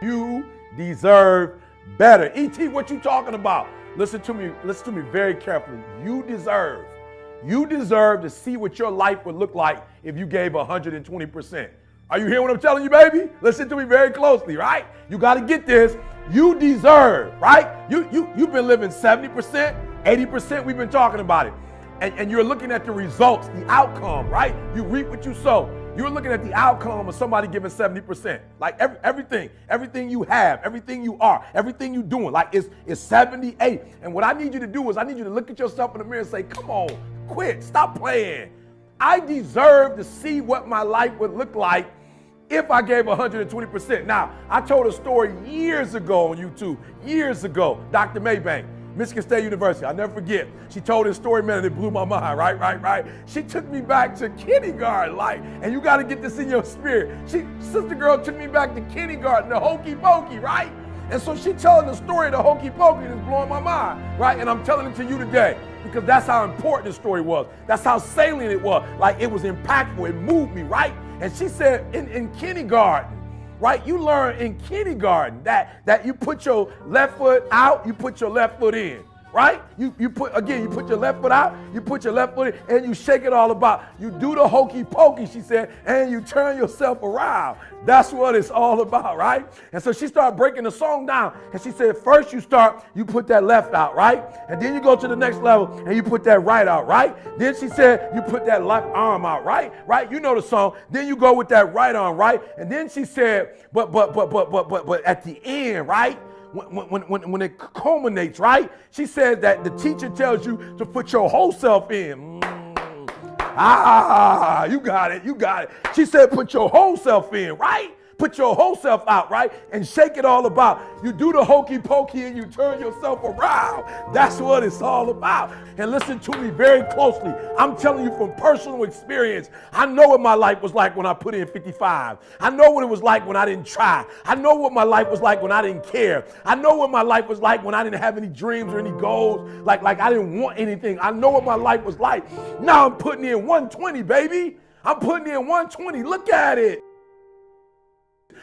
You deserve better. E.T., what you talking about? Listen to me very carefully. You deserve to see what your life would look like if you gave 120%. Are you hearing what I'm telling you, baby? Listen to me very closely, right? You got to get this. You deserve, right? You've been living 70%, 80%. We've been talking about it. And you're looking at the results, the outcome, right? You reap what you sow. You're looking at the outcome of somebody giving 70%. Like everything you have, everything you are, everything you're doing, like it's 78. And what I need you to do is I need you to look at yourself in the mirror and say, come on, quit, stop playing. I deserve to see what my life would look like if I gave 120%. Now, I told a story years ago on YouTube, Dr. Maybank, Michigan State University. I'll never forget. She told this story, man, and it blew my mind, right? She took me back to kindergarten, and you got to get this in your spirit. Sister girl took me back to kindergarten, the hokey pokey, right? And so she telling the story of the hokey pokey that's blowing my mind, right? And I'm telling it to you today because that's how important the story was. That's how salient it was. Like it was impactful. It moved me, right? And she said in kindergarten, right? You learn in kindergarten that you put your left foot out, you put your left foot in, right? You put your left foot out, you put your left foot in, and you shake it all about. You do the hokey pokey, she said, and you turn yourself around. That's what it's all about, right? And so she started breaking the song down, and she said, first you put that left out, right? And then you go to the next level, and you put that right out, right? Then she said, you put that left arm out, right? Right? You know the song. Then you go with that right arm, right? And then she said, but at the end, right? When it culminates, right? She said that the teacher tells you to put your whole self in. You got it. She said put your whole self in, right? Put your whole self out, right? And shake it all about. You do the hokey pokey and you turn yourself around. That's what it's all about. And listen to me very closely. I'm telling you from personal experience. I know what my life was like when I put in 55. I know what it was like when I didn't try. I know what my life was like when I didn't care. I know what my life was like when I didn't have any dreams or any goals. Like I didn't want anything. I know what my life was like. Now I'm putting in 120, baby. I'm putting in 120. Look at it.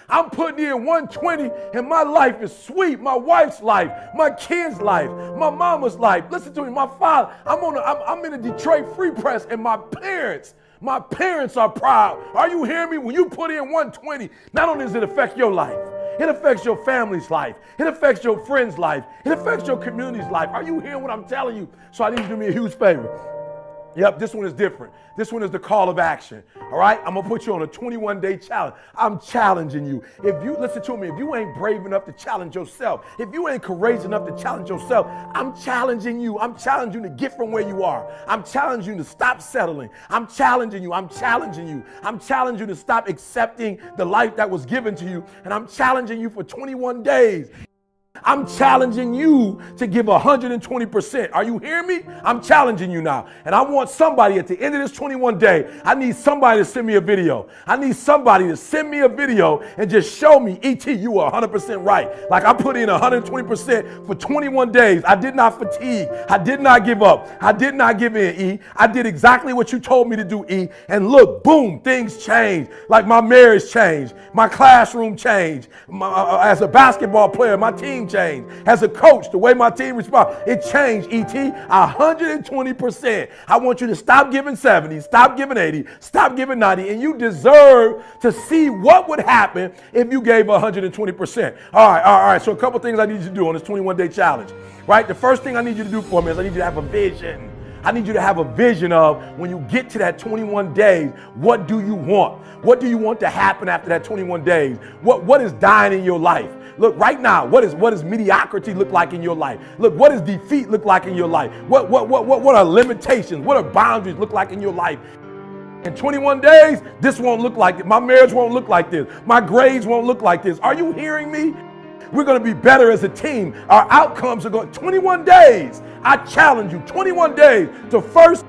I'm putting in 120 and my life is sweet. My wife's life, my kids' life, my mama's life. Listen to me, my father. I'm in a Detroit Free Press and my parents are proud. Are you hearing me? When you put in 120, not only does it affect your life, it affects your family's life. It affects your friend's life. It affects your community's life. Are you hearing what I'm telling you? So I need you to do me a huge favor. Yep, this one is different. This one is the call of action. All right, I'm gonna put you on a 21-day challenge. I'm challenging you. If you listen to me, if you ain't brave enough to challenge yourself, if you ain't courageous enough to challenge yourself, I'm challenging you. I'm challenging you to get from where you are. I'm challenging you to stop settling. I'm challenging you. I'm challenging you. I'm challenging you to stop accepting the life that was given to you. And I'm challenging you for 21 days. I'm challenging you to give 120%. Are you hearing me? I'm challenging you now. And I want somebody at the end of this 21 day, I need somebody to send me a video. I need somebody to send me a video and just show me, E.T., you were 100% right. Like I put in 120% for 21 days. I did not fatigue. I did not give up. I did not give in, E. I did exactly what you told me to do, E. And look, boom, things changed. Like my marriage changed. My classroom changed. As a basketball player, my team changed. As a coach, the way my team responds, it changed, E.T. 120%. I want you to stop giving 70, stop giving 80, stop giving 90, and you deserve to see what would happen if you gave 120%. All right. So a couple things I need you to do on this 21-day challenge, right? The first thing I need you to do for me is I need you to have a vision. I need you to have a vision of when you get to that 21 days, what do you want? What do you want to happen after that 21 days? What is dying in your life? Look, right now, what does mediocrity look like in your life? Look, what does defeat look like in your life? What are limitations? What are boundaries look like in your life? In 21 days, this won't look like it. My marriage won't look like this. My grades won't look like this. Are you hearing me? We're going to be better as a team. Our outcomes are going 21 days. I challenge you, 21 days to first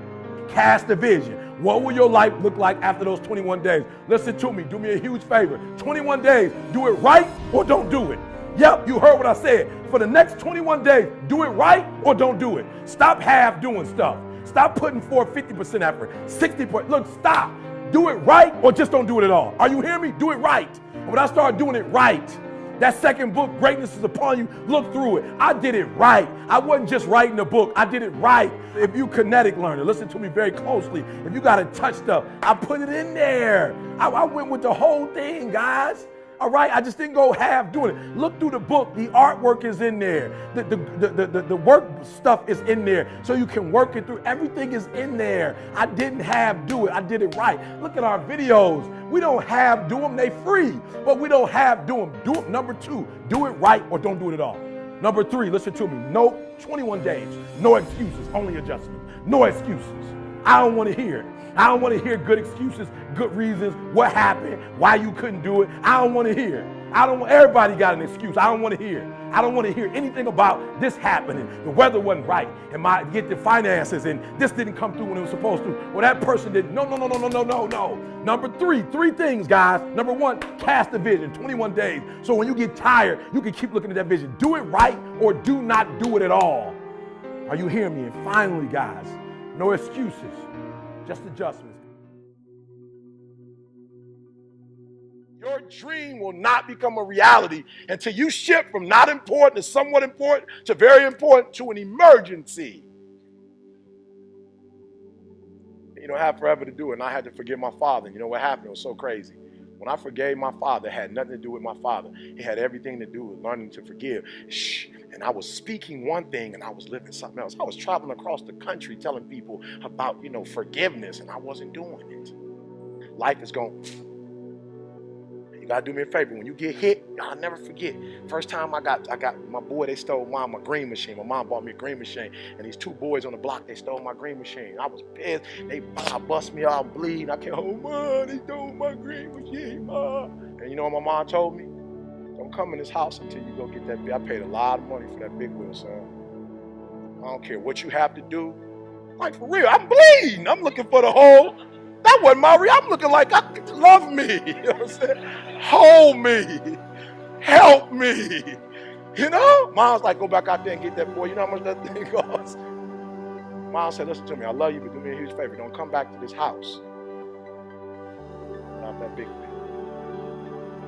cast a vision. What will your life look like after those 21 days? Listen to me. Do me a huge favor. 21 days. Do it right or don't do it. Yep, you heard what I said. For the next 21 days, do it right or don't do it. Stop half doing stuff. Stop putting forth 50% effort, 60%. Look, stop. Do it right or just don't do it at all. Are you hearing me? Do it right. And when I start doing it right, That second book, Greatness is Upon You, look through it. I did it right. I wasn't just writing a book. I did it right. If you kinetic learner, listen to me very closely. If you got to touch stuff, I put it in there. I went with the whole thing, guys. All right, I just didn't go half doing it. Look through the book. The artwork is in there. The work stuff is in there, so you can work it through. Everything is in there. I didn't half do it. I did it right. Look at our videos. We don't half do them. They free, but we don't half do them. Do it. Number 2, do it right or don't do it at all. Number 3, listen to me. No 21 days. No excuses. Only adjustments. No excuses. I don't want to hear it. I don't want to hear good excuses, good reasons, what happened, why you couldn't do it. I don't want to hear it. Everybody got an excuse. I don't want to hear it. I don't want to hear anything about this happening. The weather wasn't right, and get the finances, and this didn't come through when it was supposed to. Well, that person didn't. No. Number 3 things, guys. Number 1, cast a vision, 21 days. So when you get tired, you can keep looking at that vision. Do it right or do not do it at all. Are you hearing me? And finally, guys, no excuses. Just adjustments. Your dream will not become a reality until you shift from not important to somewhat important to very important to an emergency. You don't have forever to do it, and I had to forgive my father. And you know what happened? It was so crazy. When I forgave my father, it had nothing to do with my father. It had everything to do with learning to forgive. And I was speaking one thing and I was living something else. I was traveling across the country telling people about, forgiveness, and I wasn't doing it. Life is going. You gotta do me a favor. When you get hit, I'll never forget. First time I got my boy, they stole my green machine. My mom bought me a green machine, and these 2 boys on the block, they stole my green machine. I was pissed. They bust me out, bleeding. I can't hold, Mom, they stole my green machine, Mom. And you know what my mom told me? Don't come in this house until you go get that big. I paid a lot of money for that big wheel, son. I don't care what you have to do. Like, for real, I'm bleeding. I'm looking for the hole. That wasn't my real. I'm looking like, love me. You know what I'm saying? Hold me. Help me. Mom's like, go back out there and get that boy. You know how much that thing costs? Mom said, listen to me. I love you, but do me a huge favor. Don't come back to this house without that big wheel.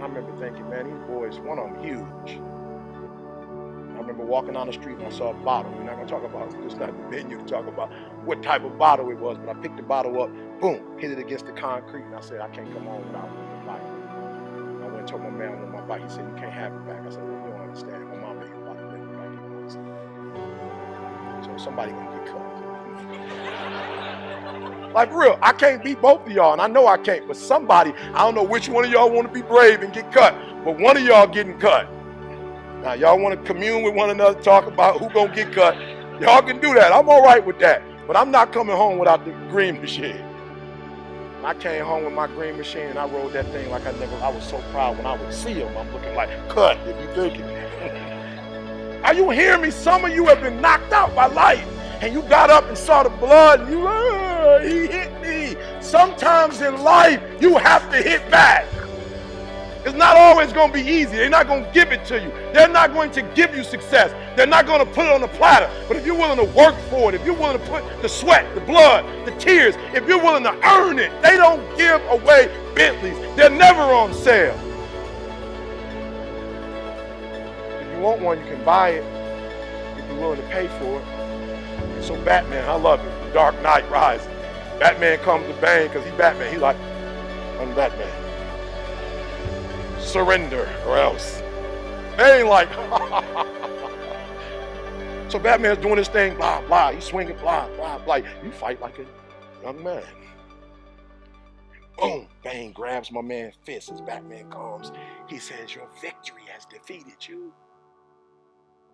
I remember thinking, man, these boys, one of them huge. I remember walking down the street and I saw a bottle. We're not going to talk about it. It's not the venue to talk about what type of bottle it was, but I picked the bottle up, boom, hit it against the concrete, and I said, I can't come home without my bike. I went and told my man on my bike. He said, you can't have it back. I said, well, you don't understand. My mom ain't about to let me back in this. So somebody going to get cut. Like, real, I can't beat both of y'all, and I know I can't, but somebody, I don't know which one of y'all want to be brave and get cut, but one of y'all getting cut. Now, y'all want to commune with one another, talk about who gonna get cut. Y'all can do that. I'm all right with that, but I'm not coming home without the green machine. I came home with my green machine, and I rode that thing like I was so proud when I would see them. I'm looking like, cut, if you thinking. Are you hearing me? Some of you have been knocked out by life, and you got up and saw the blood, and he hit me. Sometimes in life, you have to hit back. It's not always going to be easy. They're not going to give it to you. They're not going to give you success. They're not going to put it on a platter. But if you're willing to work for it, if you're willing to put the sweat, the blood, the tears, if you're willing to earn it, they don't give away Bentleys. They're never on sale. If you want one, you can buy it if you're willing to pay for it. So Batman, I love it. The Dark Knight Rises. Batman comes to Bane because he's Batman. He's like, I'm Batman. Surrender or else. Bane like, so Batman's doing his thing, blah, blah. He's swinging, blah, blah, blah. You fight like a young man. Boom, Bane grabs my man's fist as Batman comes. He says, your victory has defeated you.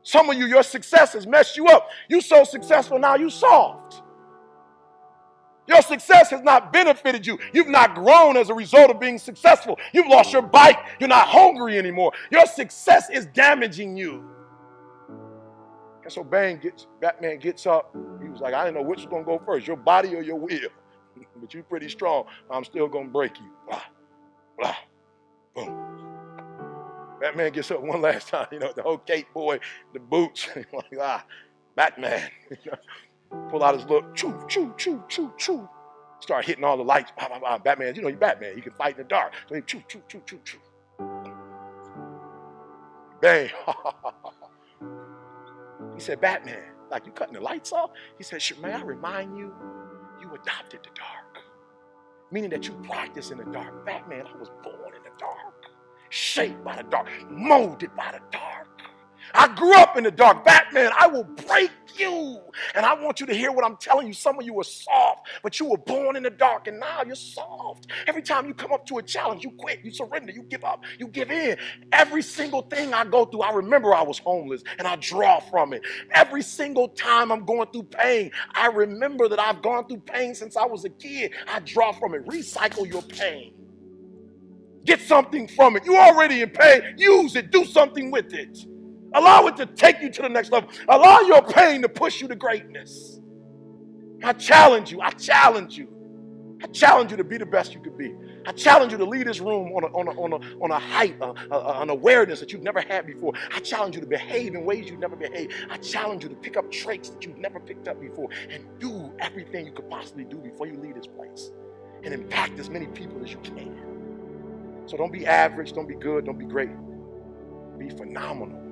Some of you, your success has messed you up. You so successful now, you soft. Your success has not benefited you. You've not grown as a result of being successful. You've lost your bite. You're not hungry anymore. Your success is damaging you. And so Batman gets up. He was like, I didn't know which was going to go first, your body or your will. But you're pretty strong. I'm still going to break you. Blah, blah, boom. Batman gets up one last time. The whole cape boy, the boots. Like, Batman. Pull out his little choo, choo, choo, choo, choo. Start hitting all the lights. Bah, bah, bah. Batman, you're Batman. He can fight in the dark. So he choo, choo, choo, choo, choo. Bang. He said, Batman, like you cutting the lights off? He said, may I remind you, you adopted the dark. Meaning that you practice in the dark. Batman, I was born in the dark. Shaped by the dark. Molded by the dark. I grew up in the dark. Batman, I will break you. And I want you to hear what I'm telling you. Some of you were soft, but you were born in the dark, and now you're soft. Every time you come up to a challenge, you quit, you surrender, you give up, you give in. Every single thing I go through, I remember I was homeless, and I draw from it. Every single time I'm going through pain, I remember that I've gone through pain since I was a kid. I draw from it. Recycle your pain. Get something from it. You're already in pain. Use it. Do something with it. Allow it to take you to the next level. Allow your pain to push you to greatness. I challenge you. I challenge you. I challenge you to be the best you could be. I challenge you to lead this room on a height, an awareness that you've never had before. I challenge you to behave in ways you've never behaved. I challenge you to pick up traits that you've never picked up before and do everything you could possibly do before you leave this place and impact as many people as you can. So don't be average, don't be good, don't be great. Be phenomenal.